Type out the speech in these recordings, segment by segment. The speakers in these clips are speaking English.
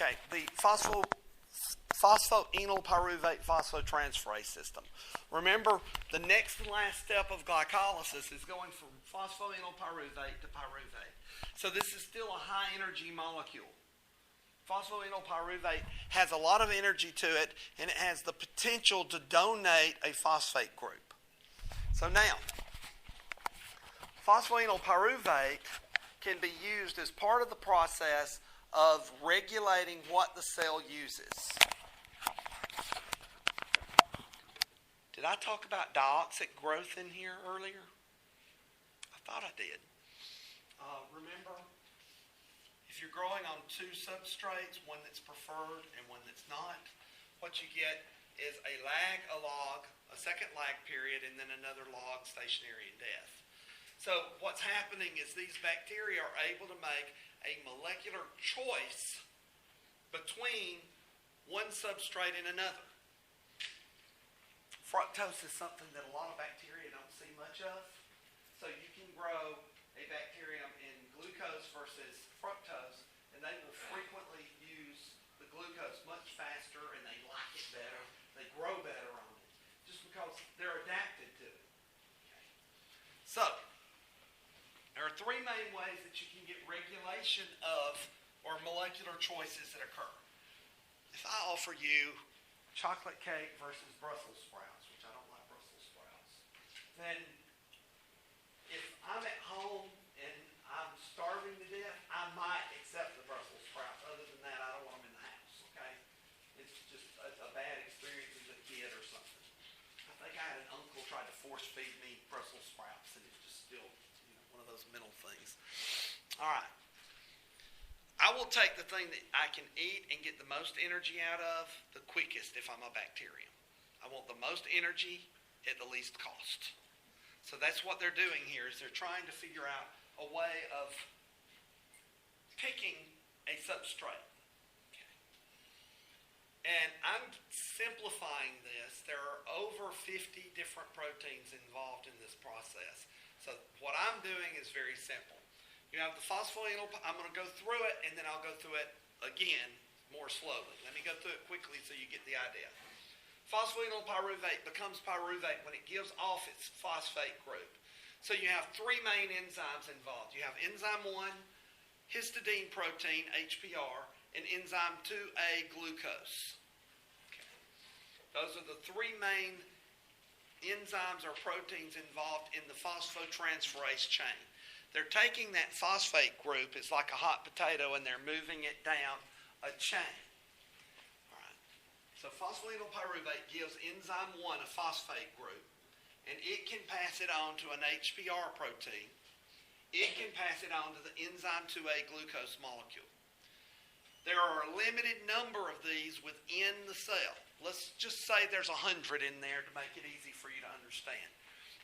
Okay, the phosphoenol pyruvate phosphotransferase system. Remember, the next and last step of glycolysis is going from phosphoenol pyruvate to pyruvate. So this is still a high energy molecule. Phosphoenol pyruvate has a lot of energy to it, and it has the potential to donate a phosphate group. So now, phosphoenol pyruvate can be used as part of the process of regulating what the cell uses. Did I talk about dioxic growth in here earlier? I thought I did. Remember, if you're growing on two substrates, one that's preferred and one that's not, what you get is a log, a second lag period, and then another log stationary in death. So what's happening is these bacteria are able to make a molecular choice between one substrate and another. Fructose is something that a lot of bacteria don't see much of. So you can grow a bacterium in glucose versus fructose, and they will frequently use the glucose much faster, and they like it better. They grow better on it, just because they're adapted to it. Okay. So, there are three main ways that you can get regulation of or molecular choices that occur. If I offer you chocolate cake versus Brussels sprouts, which I don't like Brussels sprouts, then if I'm at home and I'm starving to death, I might accept the Brussels sprouts. Other than that, I don't want them in the house, okay? It's just a bad experience as a kid or something. I think I had an uncle try to force feed me Brussels sprouts, and it's just still one of those mental things. All right. I will take the thing that I can eat and get the most energy out of the quickest if I'm a bacterium. I want the most energy at the least cost. So that's what they're doing here, is they're trying to figure out a way of picking a substrate. Okay. And I'm simplifying this. There are over 50 different proteins involved in this process. So what I'm doing is very simple. You have the phosphoenol, I'm going to go through it, and then I'll go through it again more slowly. Let me go through it quickly so you get the idea. Phosphoenol pyruvate becomes pyruvate when it gives off its phosphate group. So you have three main enzymes involved. You have enzyme 1, histidine protein, HPR, and enzyme 2A, glucose. Okay. Those are the three main enzymes or proteins involved in the phosphotransferase chain. They're taking that phosphate group, it's like a hot potato, and they're moving it down a chain. All right. So phosphoenol pyruvate gives enzyme 1 a phosphate group, and it can pass it on to an HPR protein. It can pass it on to the enzyme 2A glucose molecule. There are a limited number of these within the cell. Let's just say there's 100 in there to make it easy for you to understand.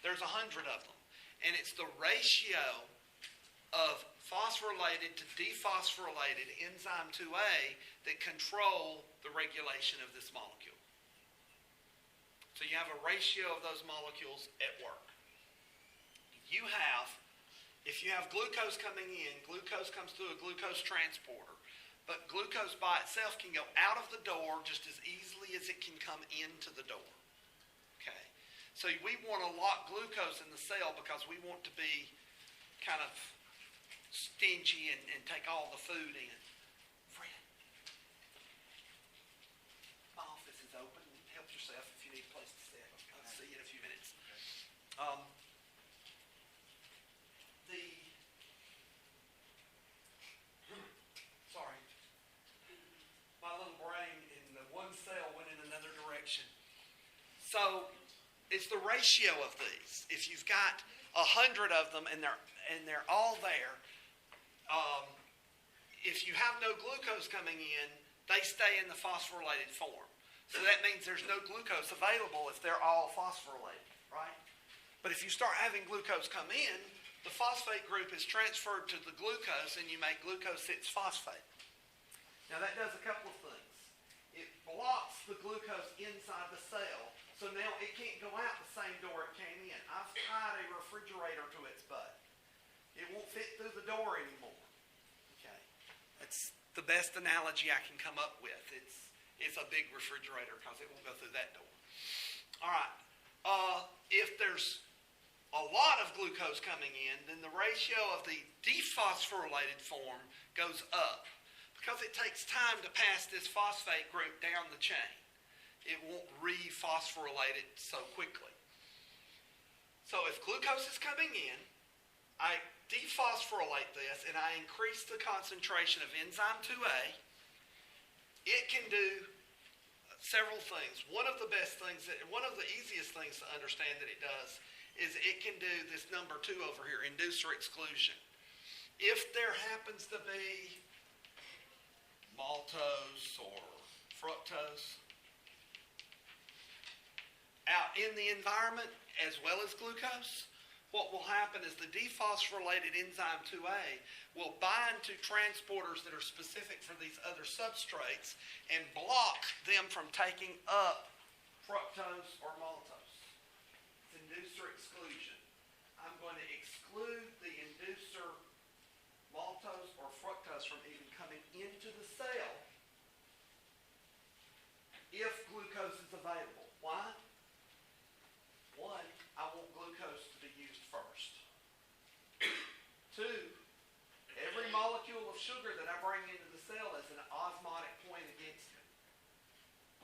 There's 100 of them. And it's the ratio of phosphorylated to dephosphorylated enzyme 2A that control the regulation of this molecule. So you have a ratio of those molecules at work. If you have glucose coming in, glucose comes through a glucose transporter. But glucose by itself can go out of the door just as easily as it can come into the door. Okay. So we want to lock glucose in the cell because we want to be kind of stingy and take all the food in. Fred, my office is open. Help yourself if you need a place to sit. I'll see you in a few minutes. Sorry. My little brain in the one cell went in another direction. So it's the ratio of these. If you've got 100 of them and they're all there, if you have no glucose coming in, they stay in the phosphorylated form. So that means there's no glucose available if they're all phosphorylated, right? But if you start having glucose come in, the phosphate group is transferred to the glucose, and you make glucose 6-phosphate. Now that does a couple of things. It blocks the glucose inside the cell, so now it can't go out the same door it came in. I've tied a refrigerator to its butt. It won't fit through the door anymore. Okay, the best analogy I can come up with. It's a big refrigerator because it won't go through that door. All right. If there's a lot of glucose coming in, then the ratio of the dephosphorylated form goes up because it takes time to pass this phosphate group down the chain. It won't rephosphorylate it so quickly. So if glucose is coming in, I dephosphorylate this and I increase the concentration of enzyme 2A. It can do several things. One of the easiest things to understand that it does is it can do this number 2 over here, inducer exclusion. If there happens to be maltose or fructose out in the environment as well as glucose, what will happen is the dephosphorylated enzyme 2A will bind to transporters that are specific for these other substrates and block them from taking up fructose or maltose. It's inducer exclusion. I'm going to exclude the inducer maltose or fructose from even coming into the cell if glucose is available. Why? One, I want glucose to be used first. Two, every molecule of sugar that I bring into the cell is an osmotic point against me.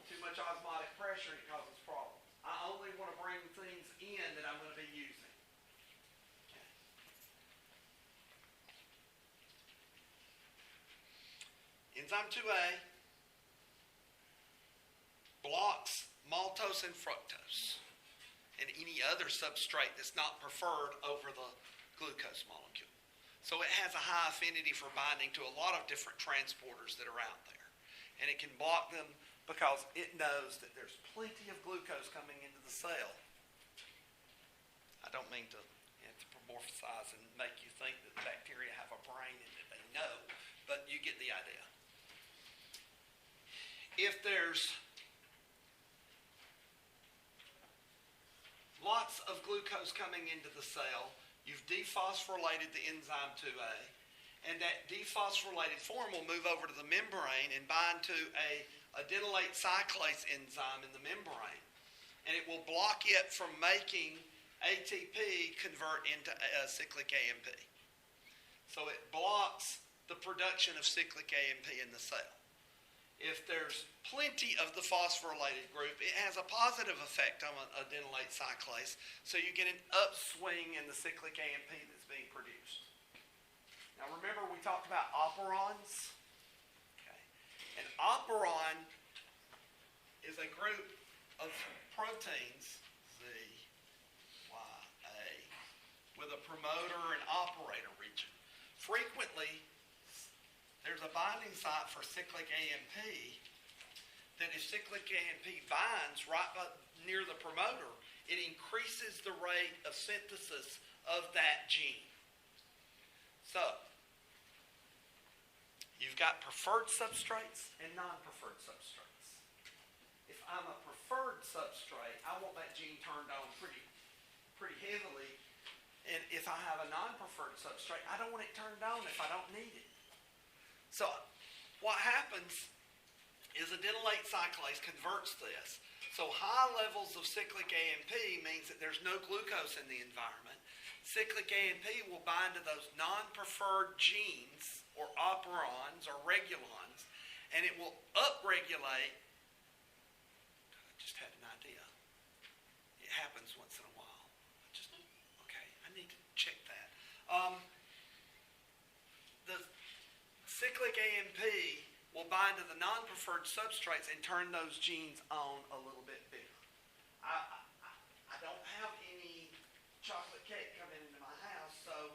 Too much osmotic pressure and it causes problems. I only want to bring things in that I'm going to be using. Okay. Enzyme 2A blocks maltose and fructose and any other substrate that's not preferred over the glucose molecule. So it has a high affinity for binding to a lot of different transporters that are out there. And it can block them because it knows that there's plenty of glucose coming into the cell. I don't mean to anthropomorphize and make you think that the bacteria have a brain and that they know, but you get the idea. If there's lots of glucose coming into the cell, you've dephosphorylated the enzyme 2A, and that dephosphorylated form will move over to the membrane and bind to a adenylate cyclase enzyme in the membrane, and it will block it from making ATP convert into cyclic AMP. So it blocks the production of cyclic AMP in the cell. If there's plenty of the phosphorylated group, it has a positive effect on adenylate cyclase, so you get an upswing in the cyclic AMP that's being produced. Now remember we talked about operons? Okay. An operon is a group of proteins, Z, Y, A, with a promoter and operator region. Frequently, there's a binding site for cyclic AMP that if cyclic AMP binds right near the promoter, it increases the rate of synthesis of that gene. So, you've got preferred substrates and non-preferred substrates. If I'm a preferred substrate, I want that gene turned on pretty heavily. And if I have a non-preferred substrate, I don't want it turned on if I don't need it. So what happens is adenylate cyclase converts this. So high levels of cyclic AMP means that there's no glucose in the environment. Cyclic AMP will bind to those non-preferred genes or operons or regulons, and it will upregulate. I just had an idea. It happens once in a while. I need to check that. The cyclic AMP will bind to the non-preferred substrates and turn those genes on a little bit bigger. I don't have any chocolate cake coming into my house, so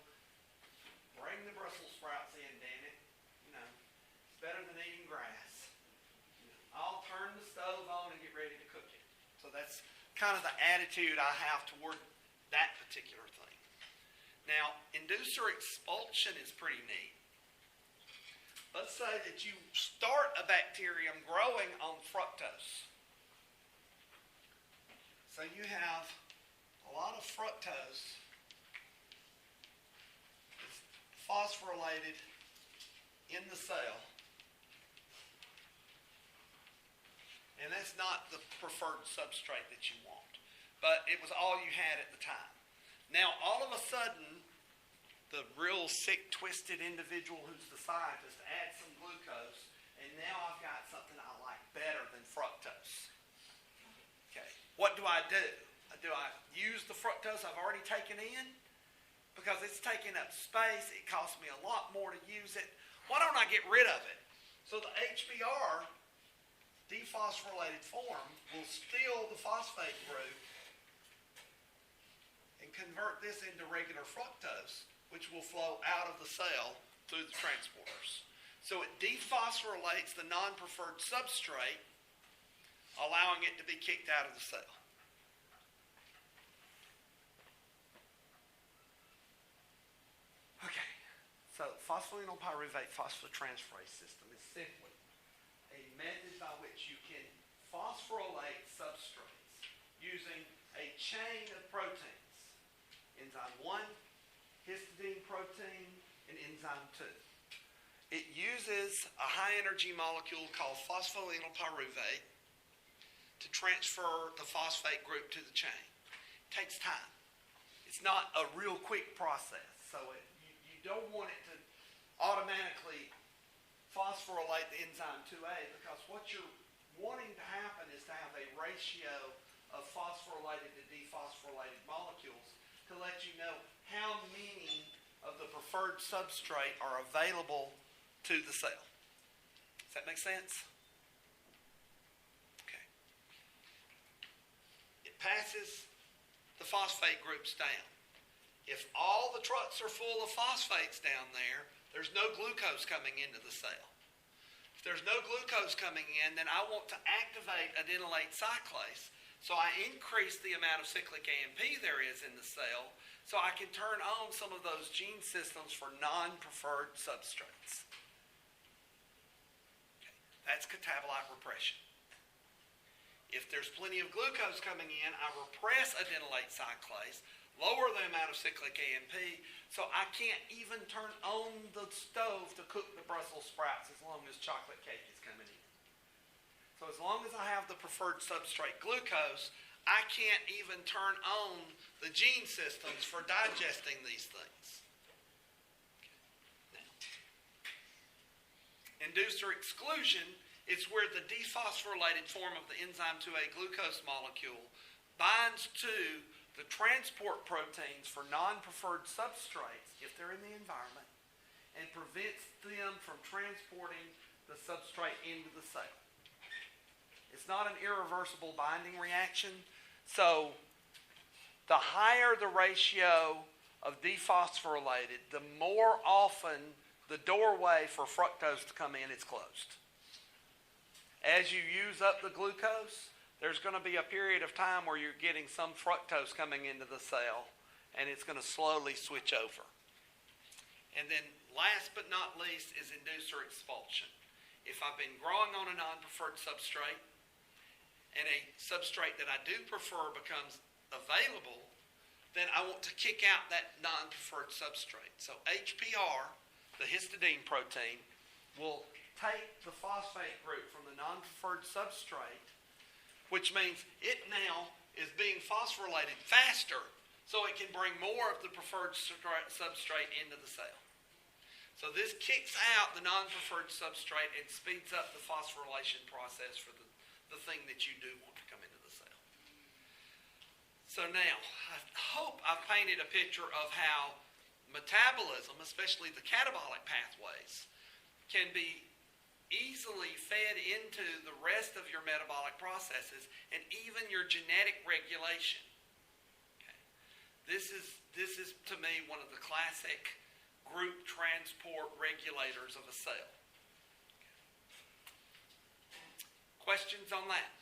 bring the Brussels sprouts in, damn it. It's better than eating grass. I'll turn the stove on and get ready to cook it. So that's kind of the attitude I have toward that particular thing. Now, inducer expulsion is pretty neat. Let's say that you start a bacterium growing on fructose. So you have a lot of fructose that's phosphorylated in the cell. is not the preferred substrate that you want. But it was all you had at the time. Now, all of a sudden, the real sick, twisted individual who's the scientist adds some glucose, and now I've got something I like better than fructose. Okay, what do? Do I use the fructose I've already taken in? Because it's taking up space, it costs me a lot more to use it. Why don't I get rid of it? So the HBr, dephosphorylated form, will steal the phosphate group and convert this into regular fructose, which will flow out of the cell through the transporters. So it dephosphorylates the non-preferred substrate, allowing it to be kicked out of the cell. Okay, so phosphoenolpyruvate phosphotransferase system is simply a method by which you can phosphorylate substrates using a chain of proteins. Enzyme 1, histidine protein, and enzyme 2. It uses a high-energy molecule called phosphoenolpyruvate to transfer the phosphate group to the chain. It takes time. It's not a real quick process, so you don't want it to automatically phosphorylate the enzyme 2A, because what you're wanting to happen is to have a ratio of phosphorylated to dephosphorylated molecules to let you know how many of the preferred substrate are available to the cell. Does that make sense? Okay. It passes the phosphate groups down. If all the trucks are full of phosphates down there, there's no glucose coming into the cell. If there's no glucose coming in, then I want to activate adenylate cyclase. So I increase the amount of cyclic AMP there is in the cell, so I can turn on some of those gene systems for non-preferred substrates. Okay. That's catabolite repression. If there's plenty of glucose coming in, I repress adenylate cyclase, lower the amount of cyclic AMP, so I can't even turn on the stove to cook the Brussels sprouts as long as chocolate cake is coming in. So as long as I have the preferred substrate glucose, I can't even turn on the gene systems for digesting these things. Okay. Now, inducer exclusion is where the dephosphorylated form of the enzyme 2A glucose molecule binds to the transport proteins for non-preferred substrates, if they're in the environment, and prevents them from transporting the substrate into the cell. It's not an irreversible binding reaction, so the higher the ratio of dephosphorylated, the more often the doorway for fructose to come in is closed. As you use up the glucose, there's going to be a period of time where you're getting some fructose coming into the cell, and it's going to slowly switch over. And then last but not least is inducer expulsion. If I've been growing on a non-preferred substrate, and a substrate that I do prefer becomes available, then I want to kick out that non-preferred substrate. So HPR, the histidine protein, will take the phosphate group from the non-preferred substrate, which means it now is being phosphorylated faster, so it can bring more of the preferred substrate into the cell. So this kicks out the non-preferred substrate and speeds up the phosphorylation process for the thing that you do want to come into the cell. So now, I hope I've painted a picture of how metabolism, especially the catabolic pathways, can be easily fed into the rest of your metabolic processes and even your genetic regulation. Okay. This is to me one of the classic group transport regulators of a cell. Okay. Questions on that?